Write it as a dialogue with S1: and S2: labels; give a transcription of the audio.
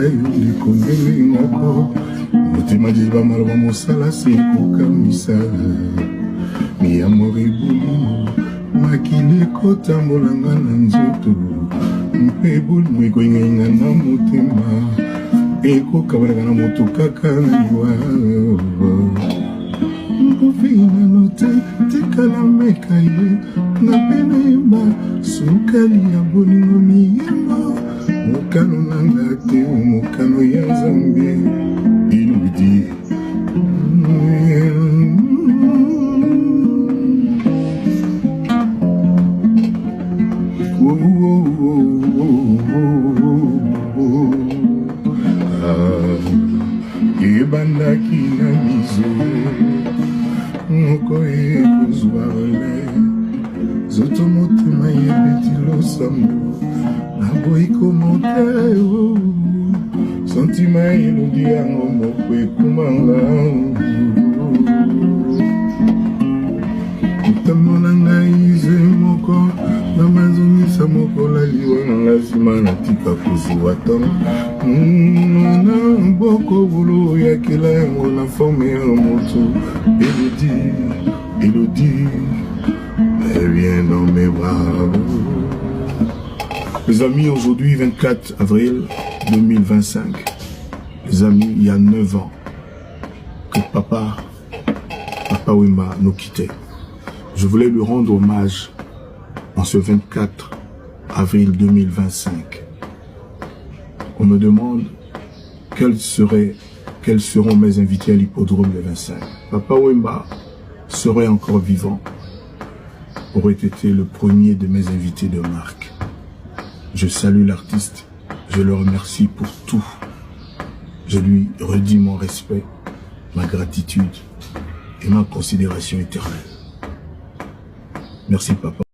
S1: yuli kondelingako motema diba maloba mosala se kokamisa miyamori ebulu makili ekotambolanga na nzoto mpe ebulu ekoingainga na motema ekokabalaka na moto kaka na liwa nkofinano te tikala meka ye na pena yeba sukali ya bolingo miyemba mokano nanga te mokano ya Nzambe iludi ebandaki na mizo moko ekozwa rele zoto motema yebeti losambo naboyi komote santima elodi yango moko ekumanga motema na ngai ze moko na mazongisa moko laliwa na nsima natika kozwa ntango na boko bolo yakela yango na forme ya moto Elodie viens dans mes bras. Les amis, aujourd'hui 24 avril 2025, les amis, il y a 9 ans que Papa Wemba nous quittait. Je voulais lui rendre hommage en ce 24 avril 2025. On me demande quels seront mes invités à l'hippodrome le 25. Papa Wemba serait encore vivant, aurait été le premier de mes invités de marque. Je salue l'artiste, je le remercie pour tout. Je lui redis mon respect, ma gratitude et ma considération éternelle. Merci papa.